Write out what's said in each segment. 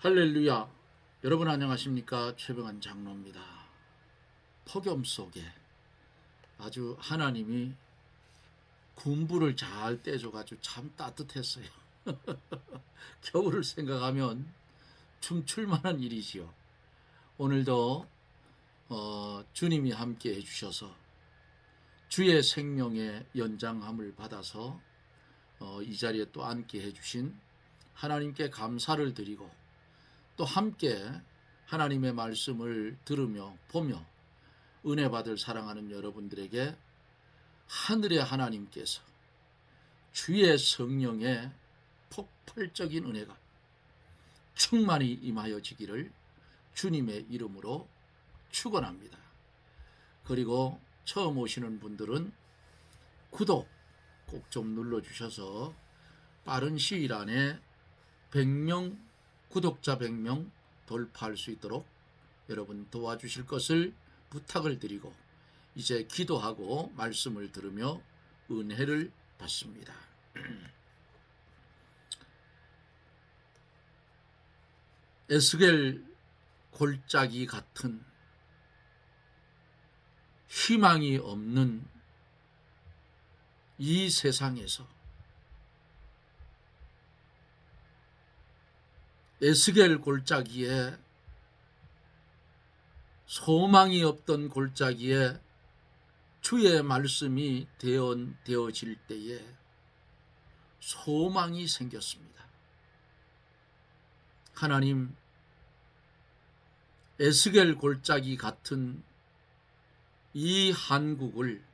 할렐루야. 여러분 안녕하십니까? 최병환 장로입니다. 폭염 속에 아주 하나님이 군부를 잘 떼줘가지고 참 따뜻했어요. 겨울을 생각하면 춤출 만한 일이지요. 오늘도 주님이 함께 해주셔서 주의 생명의 연장함을 받아서 이 자리에 또 앉게 해주신 하나님께 감사를 드리고, 또 함께 하나님의 말씀을 들으며 보며 은혜 받을 사랑하는 여러분들에게 하늘의 하나님께서 주의 성령의 폭발적인 은혜가 충만히 임하여지기를 주님의 이름으로 축원합니다. 그리고 처음 오시는 분들은 구독 꼭 좀 눌러주셔서 빠른 시일 안에 100명 구독자 100명 돌파할 수 있도록 여러분 도와주실 것을 부탁을 드리고, 이제 기도하고 말씀을 들으며 은혜를 받습니다. 에스겔 골짜기 같은 희망이 없는 이 세상에서 에스겔 골짜기에, 소망이 없던 골짜기에 주의 말씀이 대언되어질 때에 소망이 생겼습니다. 하나님, 에스겔 골짜기 같은 이 한국을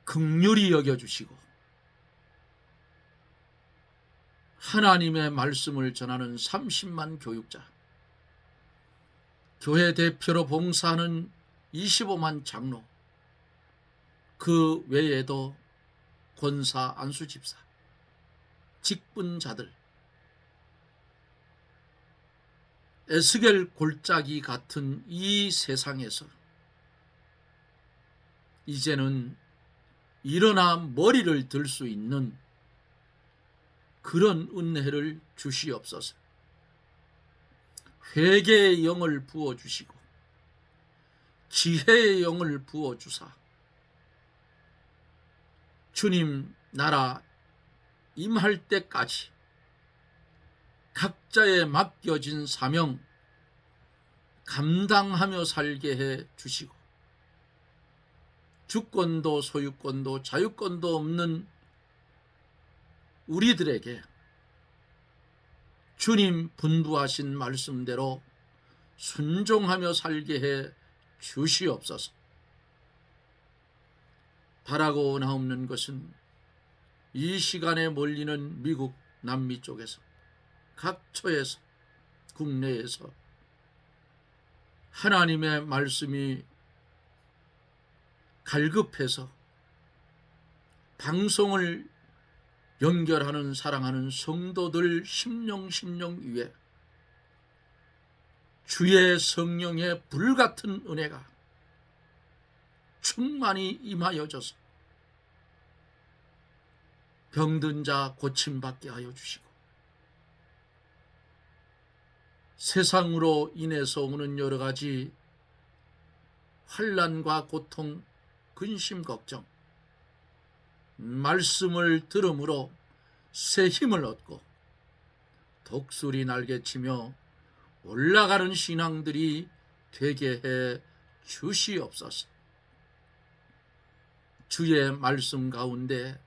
긍휼히 여겨주시고 하나님의 말씀을 전하는 30만 교육자, 교회 대표로 봉사하는 25만 장로, 그 외에도 권사, 안수집사, 직분자들, 에스겔 골짜기 같은 이 세상에서 이제는 일어나 머리를 들 수 있는 그런 은혜를 주시옵소서. 회개의 영을 부어주시고 지혜의 영을 부어주사 주님 나라 임할 때까지 각자의 맡겨진 사명 감당하며 살게 해 주시고, 주권도 소유권도 자유권도 없는 우리들에게 주님 분부하신 말씀대로 순종하며 살게 해 주시옵소서. 바라고 원하옵는 것은 이 시간에 몰리는 미국 남미 쪽에서, 각처에서, 국내에서 하나님의 말씀이 갈급해서 방송을 연결하는 사랑하는 성도들 심령 위에 주의 성령의 불같은 은혜가 충만히 임하여져서 병든 자 고침받게 하여 주시고, 세상으로 인해서 오는 여러 가지 환난과 고통, 근심, 걱정, 말씀을 들음으로 새 힘을 얻고 독수리 날개치며 올라가는 신앙들이 되게 해 주시옵소서. 주의 말씀 가운데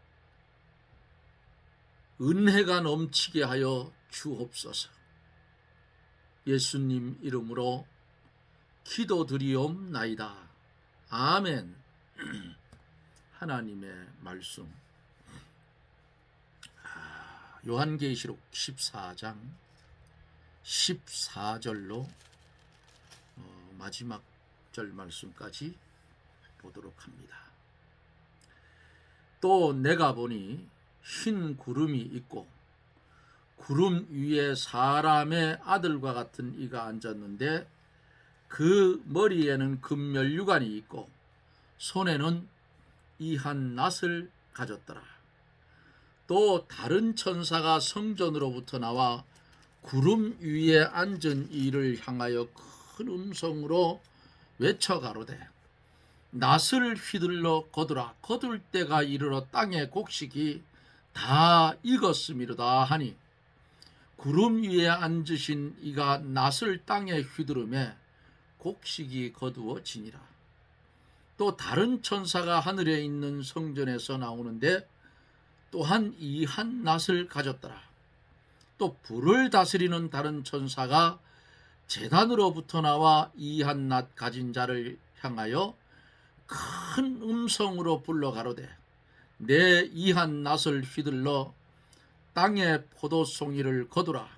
은혜가 넘치게 하여 주옵소서. 예수님 이름으로 기도드리옵나이다. 아멘. 하나님의 말씀, 요한계시록 14장 14절로 마지막 절 말씀까지 보도록 합니다. 또 내가 보니 흰 구름이 있고 구름 위에 사람의 아들과 같은 이가 앉았는데, 그 머리에는 금면류관이 있고 손에는 이한 낫을 가졌더라. 또 다른 천사가 성전으로부터 나와 구름 위에 앉은 이를 향하여 큰 음성으로 외쳐 가로되 낫을 휘둘러 거두라. 거둘 때가 이르러 땅의 곡식이 다 익었음이로다 하니 구름 위에 앉으신 이가 낫을 땅에 휘두르매 곡식이 거두어지니라. 또 다른 천사가 하늘에 있는 성전에서 나오는데 또한 이 한 낫을 가졌더라. 또 불을 다스리는 다른 천사가 제단으로부터 나와 이 한 낫 가진 자를 향하여 큰 음성으로 불러 가로되 내 이 한 낫을 휘둘러 땅에 포도송이를 거두라.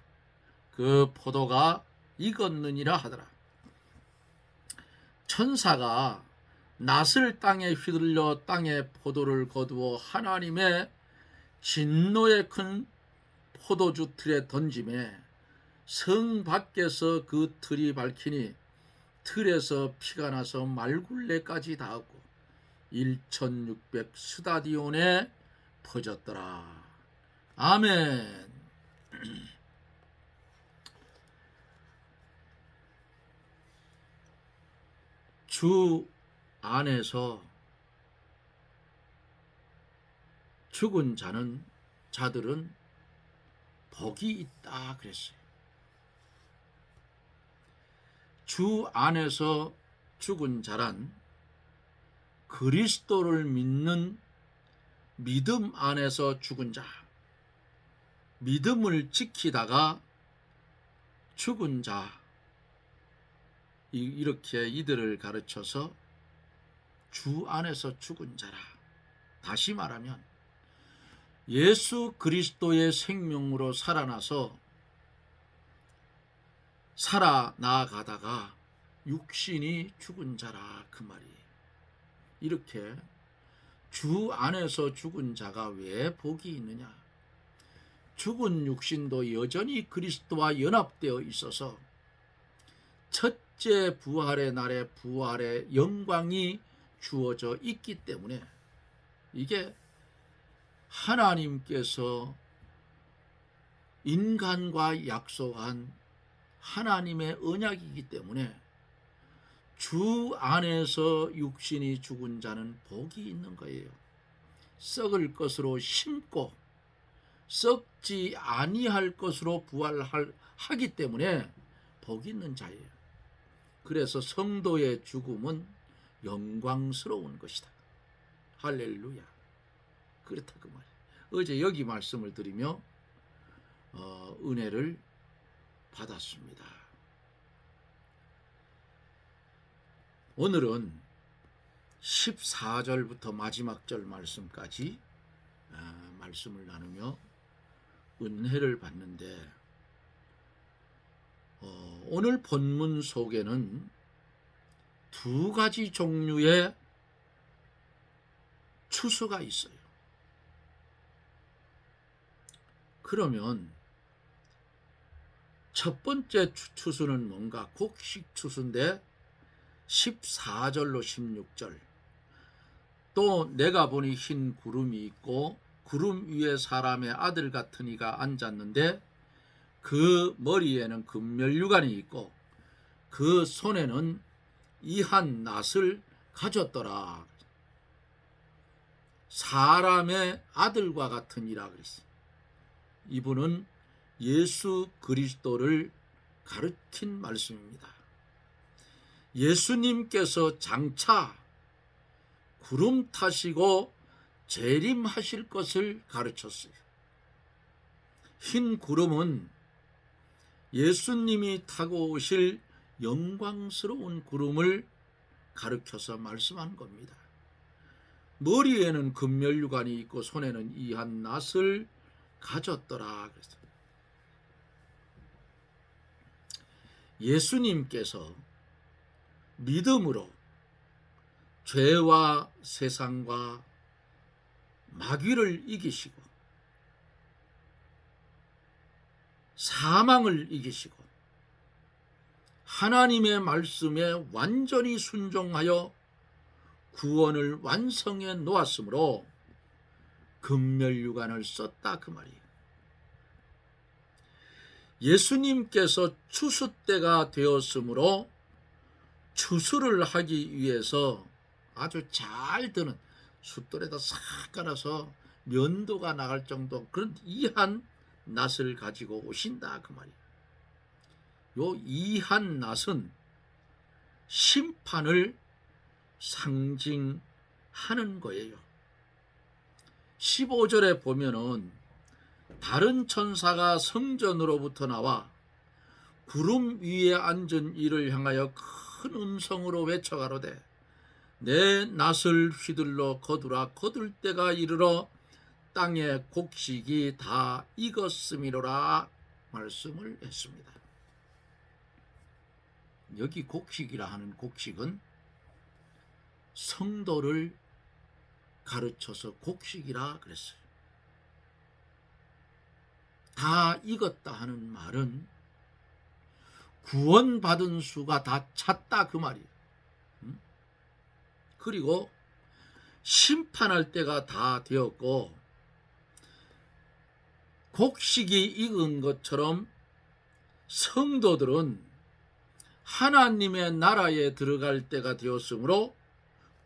그 포도가 익었느니라 하더라. 천사가 낫을 땅에 휘둘러 땅에 포도를 거두어 하나님의 진노의 큰 포도주 틀에 던짐에 성 밖에서 그 틀이 밝히니 틀에서 피가 나서 말굴레까지 닿았고 1600 스다디온에 퍼졌더라. 아멘. 주 안에서 죽은 자들은 복이 있다 그랬어요. 주 안에서 죽은 자란 그리스도를 믿는 믿음 안에서 죽은 자, 믿음을 지키다가 죽은 자, 이렇게 이들을 가르쳐서 주 안에서 죽은 자라. 다시 말하면 예수 그리스도의 생명으로 살아나서 살아나가다가 육신이 죽은 자라 그 말이에요. 이렇게 주 안에서 죽은 자가 왜 복이 있느냐? 죽은 육신도 여전히 그리스도와 연합되어 있어서 첫째 부활의 날에 부활의 영광이 주어져 있기 때문에 이게 하나님께서 인간과 약속한 하나님의 언약이기 때문에 주 안에서 육신이 죽은 자는 복이 있는 거예요. 썩을 것으로 심고 썩지 아니할 것으로 부활하기 때문에 복이 있는 자예요. 그래서 성도의 죽음은 영광스러운 것이다. 할렐루야. 그렇다 그 말이에요. 어제 여기 말씀을 드리며 은혜를 받았습니다. 오늘은 14절부터 마지막 절 말씀까지 말씀을 나누며 은혜를 받는데 오늘 본문 속에는 두 가지 종류의 추수가 있어요. 그러면 첫 번째 추수는 뭔가? 곡식 추수인데 14절로 16절 또 내가 보니 흰 구름이 있고 구름 위에 사람의 아들 같은 이가 앉았는데 그 머리에는 금면류관이 있고 그 손에는 이 한 낫을 가졌더라. 사람의 아들과 같은 이라 그랬어요. 이분은 예수 그리스도를 가르친 말씀입니다. 예수님께서 장차 구름 타시고 재림하실 것을 가르쳤어요. 흰 구름은 예수님이 타고 오실 영광스러운 구름을 가르쳐서 말씀한 겁니다. 머리에는 금면류관이 있고 손에는 이 한 낫을 가졌더라 그랬어요. 예수님께서 믿음으로 죄와 세상과 마귀를 이기시고 사망을 이기시고 하나님의 말씀에 완전히 순종하여 구원을 완성해 놓았으므로 금멸유관을 썼다 그 말이에요. 예수님께서 추수 때가 되었으므로 추수를 하기 위해서 아주 잘 드는 숫돌에다 싹 깔아서 면도가 나갈 정도 그런 이한 낫을 가지고 오신다 그 말이에요. 요 이한 낫은 심판을 상징하는 거예요. 15절에 보면은 다른 천사가 성전으로부터 나와 구름 위에 앉은 이를 향하여 큰 음성으로 외쳐가로되 내 낫을 휘둘러 거두라. 거둘 때가 이르러 땅의 곡식이 다 익었음이로라 말씀을 했습니다. 여기 곡식이라 하는 곡식은 성도를 가르쳐서 곡식이라 그랬어요. 다 익었다 하는 말은 구원받은 수가 다 찼다 그 말이에요. 그리고 심판할 때가 다 되었고 곡식이 익은 것처럼 성도들은 하나님의 나라에 들어갈 때가 되었으므로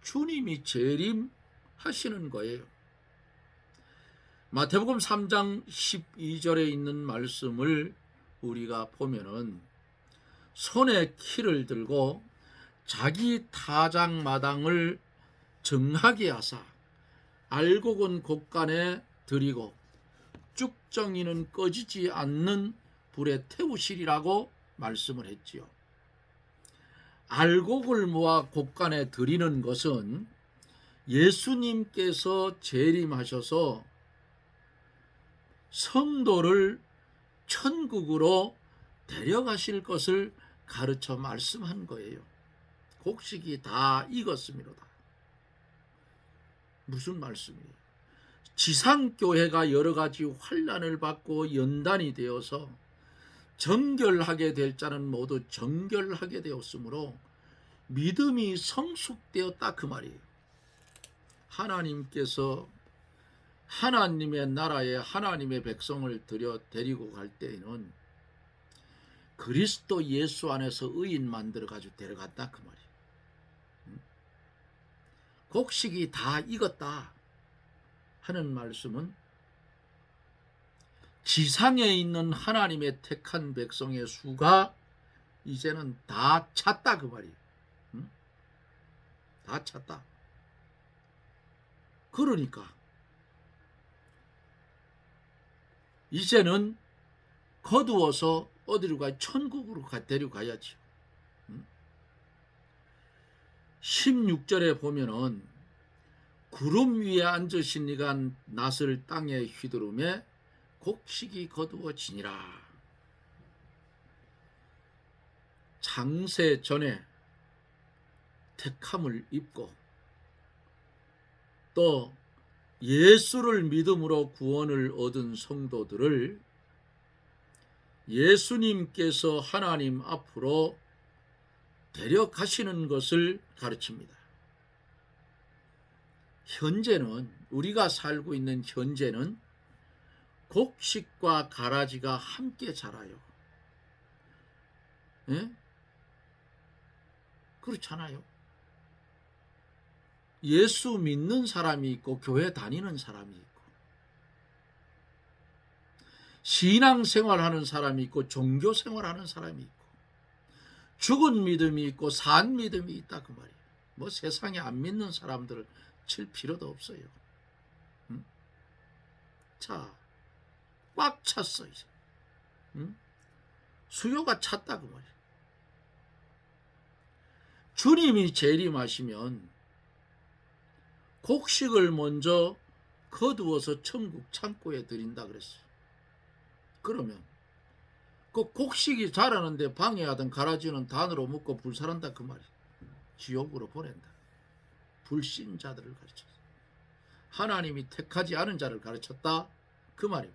주님이 재림하시는 거예요. 마태복음 3장 12절에 있는 말씀을 우리가 보면은 손에 키를 들고 자기 타작마당을 정하게 하사 알곡은 곳간에 들이고 쭉정이는 꺼지지 않는 불에 태우시리라고 말씀을 했지요. 알곡을 모아 곳간에 들이는 것은 예수님께서 재림하셔서 성도를 천국으로 데려가실 것을 가르쳐 말씀한 거예요. 곡식이 다 익었음이로다. 무슨 말씀이에요? 지상교회가 여러 가지 환난을 받고 연단이 되어서 정결하게 될 자는 모두 정결하게 되었으므로 믿음이 성숙되었다 그 말이에요. 하나님께서 하나님의 나라에 하나님의 백성을 데리고 갈 때에는 그리스도 예수 안에서 의인 만들어 가지고 데려갔다 그 말이에요. 곡식이 다 익었다 하는 말씀은 지상에 있는 하나님의 택한 백성의 수가 이제는 다 찼다 그 말이에요. 다 찼다. 그러니까 이제는 거두어서 어디로 가요? 천국으로 데려가야지. 16절에 보면은 구름 위에 앉으신 이가 낫을 땅에 휘두르매 곡식이 거두어지니라. 장세 전에 택함을 입고 또 예수를 믿음으로 구원을 얻은 성도들을 예수님께서 하나님 앞으로 데려가시는 것을 가르칩니다. 현재는 우리가 살고 있는 현재는 곡식과 가라지가 함께 자라요. 예? 그렇잖아요. 예수 믿는 사람이 있고 교회 다니는 사람이 있고 신앙생활하는 사람이 있고 종교생활하는 사람이 있고 죽은 믿음이 있고 산 믿음이 있다 그 말이에요. 뭐 세상에 안 믿는 사람들을 칠 필요도 없어요. 자, 꽉 찼어 이제. 수요가 찼다 그 말이에요. 주님이 재림하시면 곡식을 먼저 거두어서 천국 창고에 드린다 그랬어요. 그러면 그 곡식이 자라는데 방해하던 가라지는 단으로 묶고 불살한다 그 말이에요. 지옥으로 보낸다. 불신자들을 가르쳤어. 하나님이 택하지 않은 자를 가르쳤다 그 말이에요.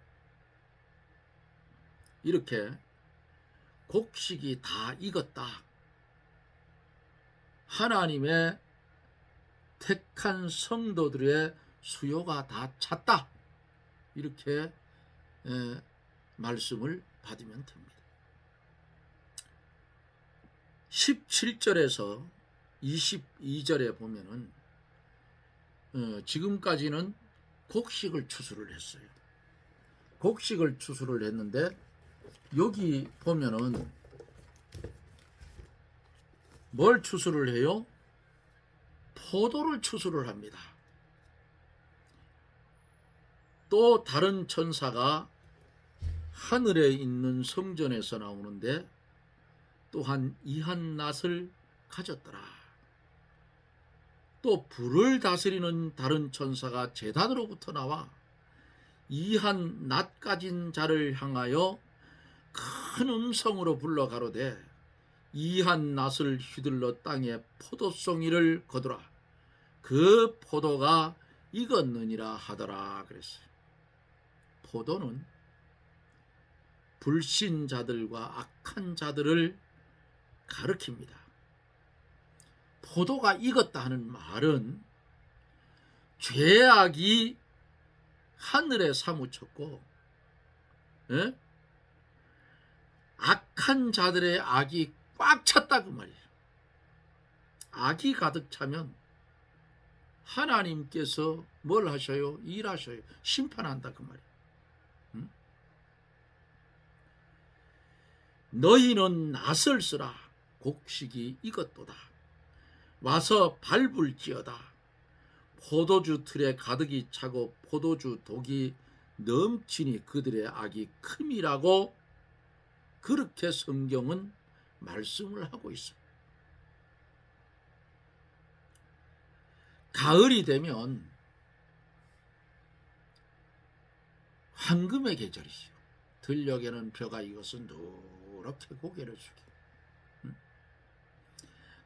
이렇게 곡식이 다 익었다. 하나님의 택한 성도들의 수요가 다 찼다. 이렇게 말씀을 받으면 됩니다. 17절에서 22절에 보면은 지금까지는 곡식을 추수를 했어요. 곡식을 추수를 했는데 여기 보면은 뭘 추수를 해요? 포도를 추수를 합니다. 또 다른 천사가 하늘에 있는 성전에서 나오는데 또한 이한 낫을 가졌더라. 또 불을 다스리는 다른 천사가 제단으로부터 나와 이한 낫 가진 자를 향하여 큰 음성으로 불러 가로되 이한 낫을 휘둘러 땅에 포도송이를 거두라. 그 포도가 익었느니라 하더라 그랬어요. 포도는 불신자들과 악한 자들을 가리킵니다. 포도가 익었다 하는 말은 죄악이 하늘에 사무쳤고 악한 자들의 악이 꽉 찼다 그 말이에요. 악이 가득 차면 하나님께서 뭘 하셔요? 일하셔요. 심판한다 그 말이에요. 너희는 낫을 쓰라. 곡식이 익었도다. 와서 밟을지어다. 포도주 틀에 가득이 차고 포도주 독이 넘치니 그들의 악이 큼이라고 그렇게 성경은 말씀을 하고 있습니다. 가을이 되면 황금의 계절이죠. 들녘에는 벼가 익어서 노랗게 고개를 숙여.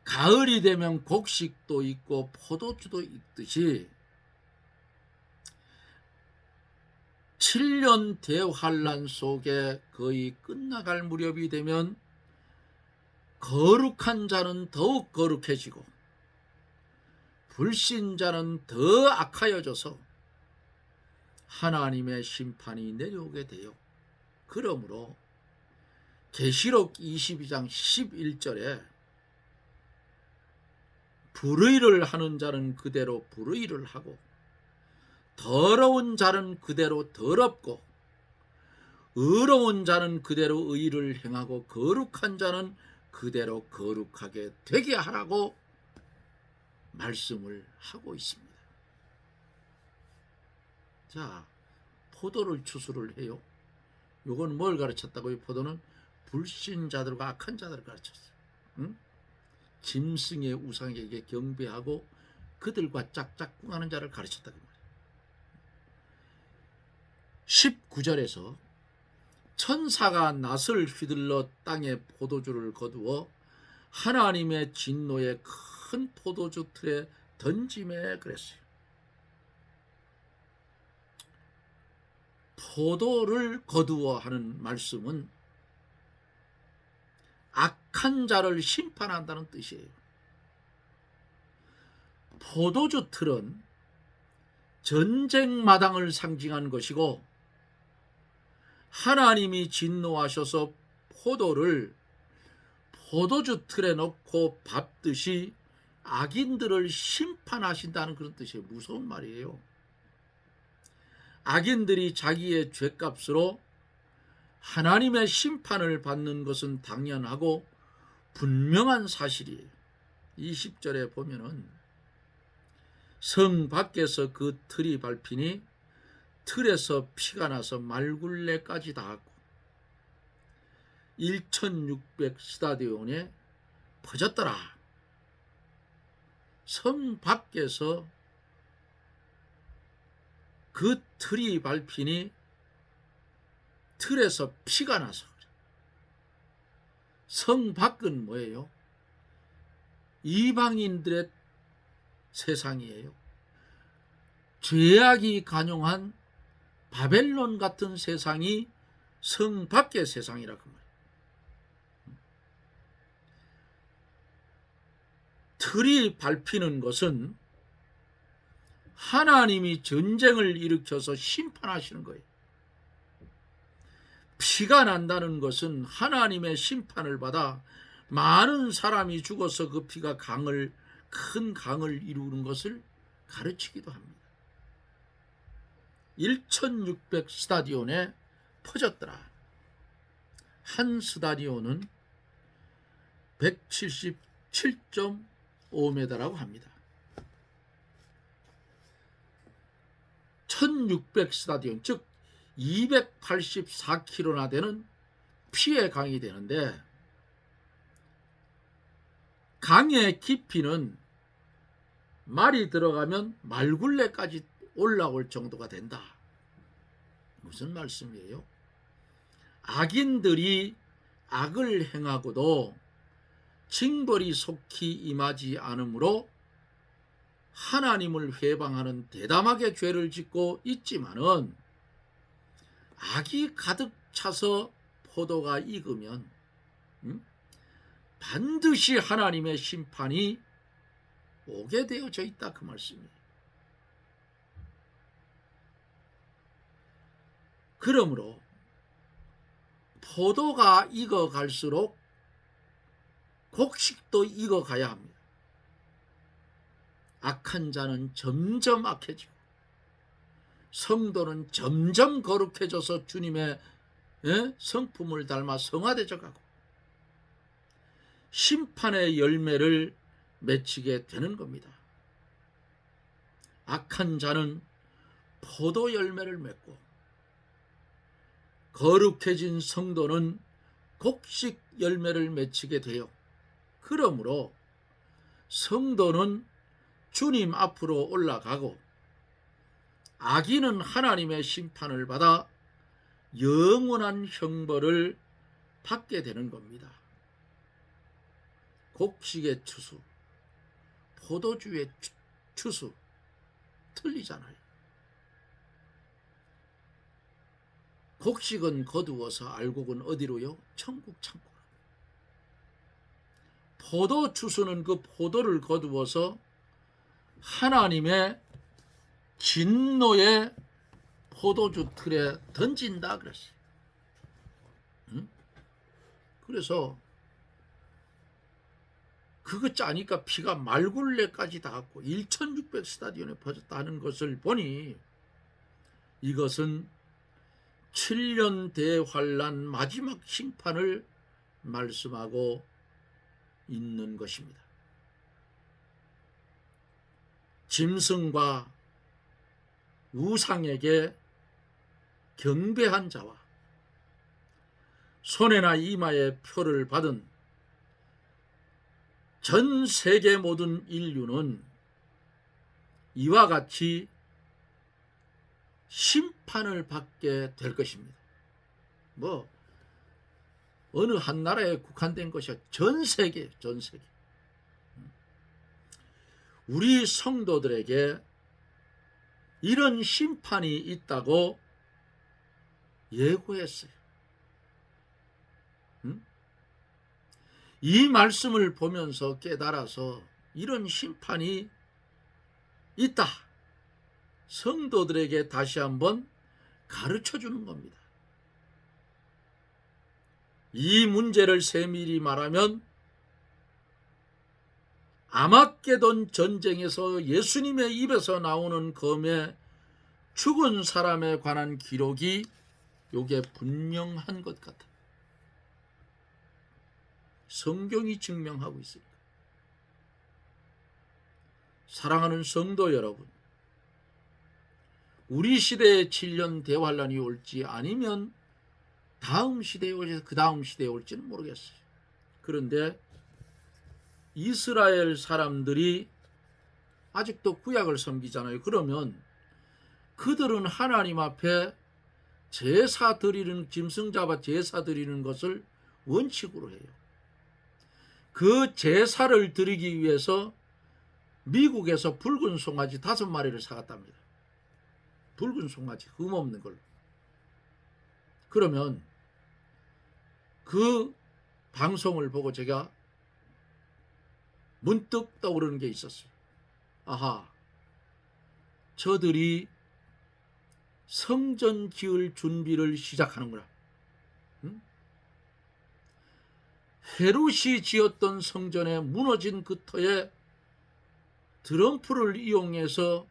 가을이 되면 곡식도 있고 포도주도 있듯이 7년 대환란 속에 거의 끝나갈 무렵이 되면 거룩한 자는 더욱 거룩해지고 불신자는 더 악하여져서 하나님의 심판이 내려오게 돼요. 그러므로 계시록 22장 11절에 불의를 하는 자는 그대로 불의를 하고 더러운 자는 그대로 더럽고 의로운 자는 그대로 의를 행하고 거룩한 자는 그대로 거룩하게 되게 하라고 말씀을 하고 있습니다. 자, 포도를 추수를 해요. 요건 뭘 가르쳤다고요? 포도는 불신자들과 악한 자들을 가르쳤어요. 짐승의 우상에게 경배하고 그들과 짝짝꿍하는 자를 가르쳤다고 말이에요. 19절에서 천사가 낫을 휘둘러 땅에 포도주를 거두어 하나님의 진노의 큰 포도주 틀에 던짐에 그랬어요. 포도를 거두어 하는 말씀은 악한 자를 심판한다는 뜻이에요. 포도주 틀은 전쟁 마당을 상징한 것이고 하나님이 진노하셔서 포도를 포도주 틀에 넣고 밟듯이 악인들을 심판하신다는 그런 뜻이에요. 무서운 말이에요. 악인들이 자기의 죄값으로 하나님의 심판을 받는 것은 당연하고 분명한 사실이에요. 20절에 보면은 성 밖에서 그 틀이 밟히니 틀에서 피가 나서 말굴레까지 닿았고 1600 스타디온에 퍼졌더라. 성 밖에서 그 틀이 밟히니 틀에서 피가 나서 그래. 성 밖은 뭐예요? 이방인들의 세상이에요. 죄악이 간용한 바벨론 같은 세상이 성 밖의 세상이라 그 말이에요. 틀이 밟히는 것은 하나님이 전쟁을 일으켜서 심판하시는 거예요. 피가 난다는 것은 하나님의 심판을 받아 많은 사람이 죽어서 그 피가 큰 강을 이루는 것을 가르치기도 합니다. 1600 스타디온에 퍼졌더라. 한 스타디온은 177.5m라고 합니다. 1600 스타디온, 즉 284km나 되는 피의 강이 되는데, 강의 깊이는 말이 들어가면 말굴레까지 올라올 정도가 된다. 무슨 말씀이에요? 악인들이 악을 행하고도 징벌이 속히 임하지 않으므로 하나님을 회방하는 대담하게 죄를 짓고 있지만은, 악이 가득 차서 포도가 익으면 반드시 하나님의 심판이 오게 되어져 있다, 그 말씀이에요. 그러므로 포도가 익어갈수록 곡식도 익어가야 합니다. 악한 자는 점점 악해지고 성도는 점점 거룩해져서 주님의 성품을 닮아 성화되어 가고 심판의 열매를 맺히게 되는 겁니다. 악한 자는 포도 열매를 맺고 거룩해진 성도는 곡식 열매를 맺히게 돼요. 그러므로 성도는 주님 앞으로 올라가고 악인은 하나님의 심판을 받아 영원한 형벌을 받게 되는 겁니다. 곡식의 추수, 포도주의 추수 틀리잖아요. 곡식은 거두어서 알곡은 어디로요? 천국 창고로. 포도 추수는 그 포도를 거두어서 하나님의 진노의 포도주 틀에 던진다 그랬어요. 그래서 그거 짜니까 피가 말굴레까지 닿았고 1600 스타디온에 퍼졌다는 것을 보니 이것은 7년 대환란 마지막 심판을 말씀하고 있는 것입니다. 짐승과 우상에게 경배한 자와 손에나 이마에 표를 받은 전 세계 모든 인류는 이와 같이 심판을 받게 될 것입니다. 어느 한 나라에 국한된 것이 전 세계. 우리 성도들에게 이런 심판이 있다고 예고했어요. 이 말씀을 보면서 깨달아서 이런 심판이 있다, 성도들에게 다시 한번 가르쳐 주는 겁니다. 이 문제를 세밀히 말하면 아마게돈 전쟁에서 예수님의 입에서 나오는 검에 죽은 사람에 관한 기록이 요게 분명한 것 같아. 성경이 증명하고 있습니다. 사랑하는 성도 여러분, 우리 시대에 7년 대환란이 올지 아니면 다음 시대에 올지 그 다음 시대에 올지는 모르겠어요. 그런데 이스라엘 사람들이 아직도 구약을 섬기잖아요. 그러면 그들은 하나님 앞에 제사 드리는, 짐승 잡아 제사 드리는 것을 원칙으로 해요. 그 제사를 드리기 위해서 미국에서 붉은 송아지 5마리를 사갔답니다. 붉은 송아지, 흠없는 걸로. 그러면 그 방송을 보고 제가 문득 떠오르는 게 있었어요. 아하, 저들이 성전 지을 준비를 시작하는 거라. 응? 헤롯이 지었던 성전에 무너진 그 터에 드럼프를 이용해서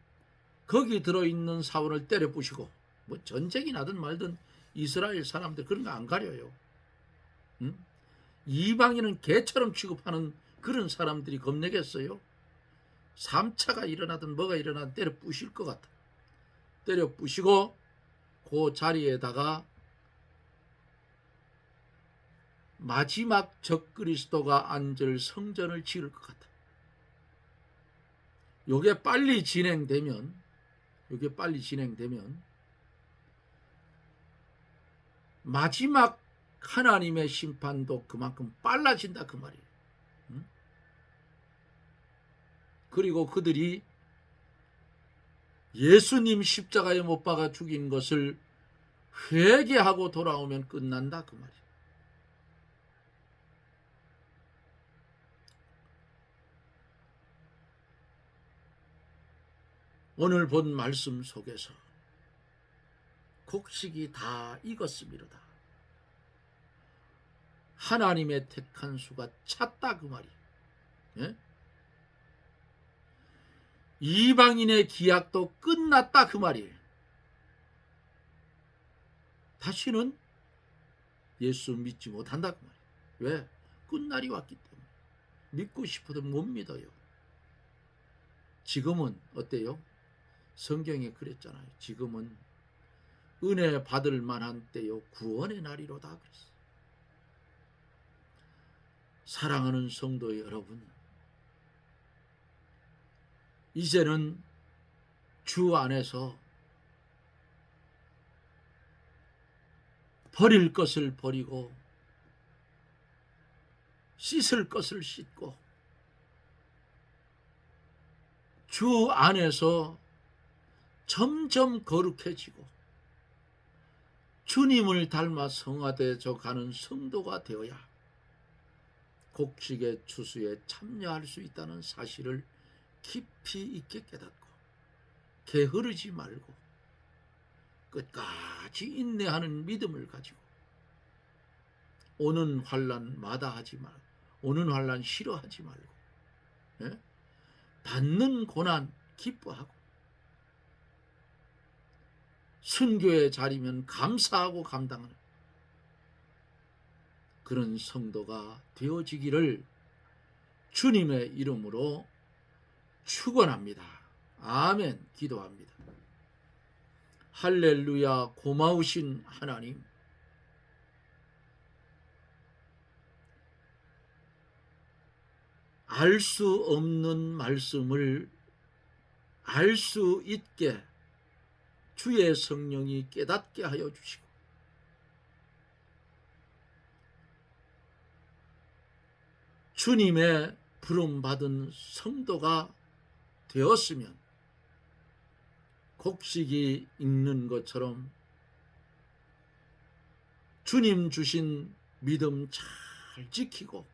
거기 들어있는 사원을 때려 부시고, 뭐 전쟁이 나든 말든 이스라엘 사람들 그런 거 안 가려요. 응? 이방인은 개처럼 취급하는 그런 사람들이 겁내겠어요? 3차가 일어나든 뭐가 일어나든 때려 부실 것 같아. 때려 부시고 그 자리에다가 마지막 적그리스도가 앉을 성전을 지을 것 같아. 요게 빨리 진행되면 마지막 하나님의 심판도 그만큼 빨라진다 그 말이에요. 응? 그리고 그들이 예수님 십자가에 못 박아 죽인 것을 회개하고 돌아오면 끝난다 그 말이에요. 오늘 본 말씀 속에서 곡식이 다 익었음이로다. 하나님의 택한 수가 찼다 그 말이에요. 예? 이방인의 기약도 끝났다 그 말이에요. 다시는 예수 믿지 못한다 그 말이에요. 왜? 끝날이 왔기 때문에. 믿고 싶어도 못 믿어요. 지금은 어때요? 성경에 그랬잖아요. 지금은 은혜 받을 만한 때요 구원의 날이로다 그랬어요. 사랑하는 성도 여러분, 이제는 주 안에서 버릴 것을 버리고 씻을 것을 씻고 주 안에서 점점 거룩해지고 주님을 닮아 성화되어 가는 성도가 되어야 곡식의 추수에 참여할 수 있다는 사실을 깊이 있게 깨닫고 게으르지 말고 끝까지 인내하는 믿음을 가지고 오는 환난 마다하지 말고 오는 환난 싫어하지 말고 예? 받는 고난 기뻐하고 순교의 자리면 감사하고 감당하는 그런 성도가 되어지기를 주님의 이름으로 축원합니다. 아멘. 기도합니다. 할렐루야. 고마우신 하나님, 알 수 없는 말씀을 알 수 있게 주의 성령이 깨닫게 하여 주시고 주님의 부름받은 성도가 되었으면 곡식이 익는 것처럼 주님 주신 믿음 잘 지키고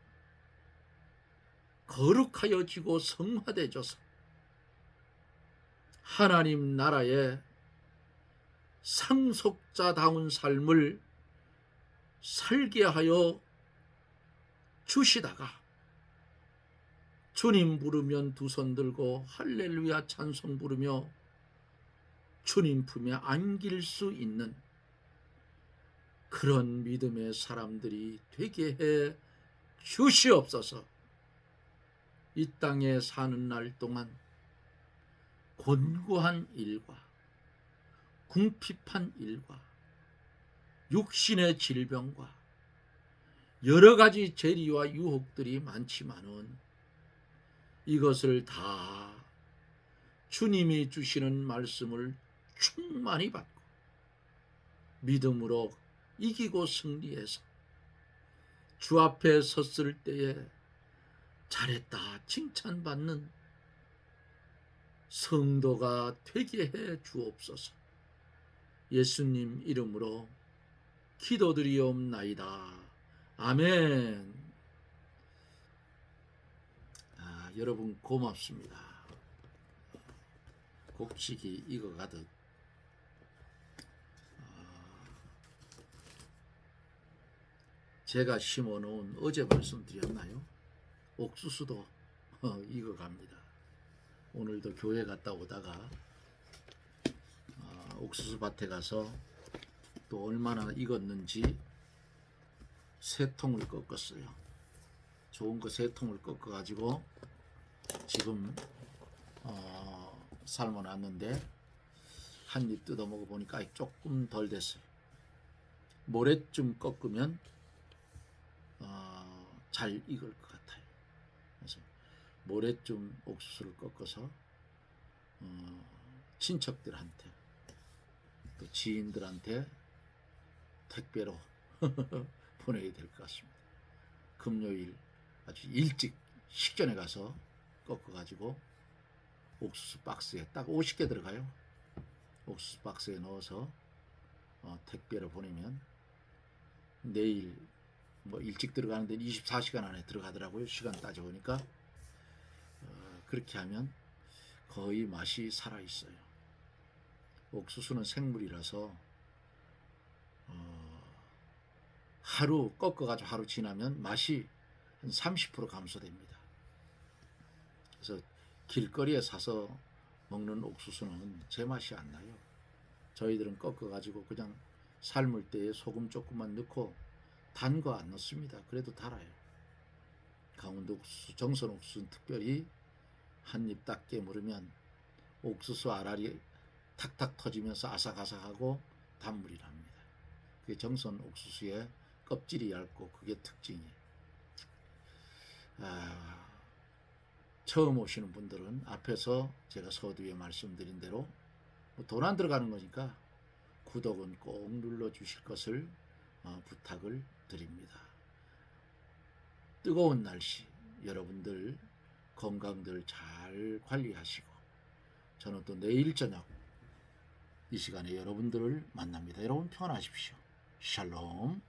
거룩하여지고 성화되어져서 하나님 나라의 상속자다운 삶을 살게 하여 주시다가 주님 부르면 두 손 들고 할렐루야 찬송 부르며 주님 품에 안길 수 있는 그런 믿음의 사람들이 되게 해 주시옵소서. 이 땅에 사는 날 동안 곤고한 일과 궁핍한 일과 육신의 질병과 여러 가지 재리와 유혹들이 많지만은 이것을 다 주님이 주시는 말씀을 충만히 받고 믿음으로 이기고 승리해서 주 앞에 섰을 때에 잘했다 칭찬받는 성도가 되게 해 주옵소서. 예수님 이름으로 기도드리옵나이다. 아멘. 여러분 고맙습니다. 곡식이 익어가듯 제가 심어놓은 어제 말씀드렸나요? 옥수수도 익어갑니다. 오늘도 교회 갔다 오다가 옥수수 밭에 가서 또 얼마나 익었는지 3통을 꺾었어요. 좋은 거 3통을 꺾어 가지고 지금 삶아놨는데 한 입 뜯어 먹어 보니까 조금 덜 됐어요. 모레쯤 꺾으면 잘 익을 것 같아요. 그래서 모레쯤 옥수수를 꺾어서 친척들한테 또 지인들한테 택배로 보내야 될 것 같습니다. 금요일 아주 일찍 식전에 가서 꺾어가지고 옥수수 박스에 딱 50개 들어가요. 옥수수 박스에 넣어서 택배로 보내면 내일 뭐 일찍 들어가는데 24시간 안에 들어가더라고요. 시간 따져보니까 그렇게 하면 거의 맛이 살아있어요. 옥수수는 생물이라서 하루 꺾어가지고 하루 지나면 맛이 한 30% 감소됩니다. 그래서 길거리에 사서 먹는 옥수수는 제 맛이 안 나요. 저희들은 꺾어가지고 그냥 삶을 때에 소금 조금만 넣고 단 거 안 넣습니다. 그래도 달아요. 강원도 옥수수, 정선 옥수수는 특별히 한 입 딱 깨물으면 옥수수 알알이 탁탁 터지면서 아삭아삭하고 단물이 납니다. 그게 정선 옥수수의 껍질이 얇고 그게 특징이에요. 처음 오시는 분들은 앞에서 제가 서두에 말씀드린 대로 돈 안 들어가는 거니까 구독은 꼭 눌러주실 것을 부탁을 드립니다. 뜨거운 날씨 여러분들 건강들 잘 관리하시고 저는 또 내일 저녁 이 시간에 여러분들을 만납니다. 여러분 평안하십시오. 샬롬.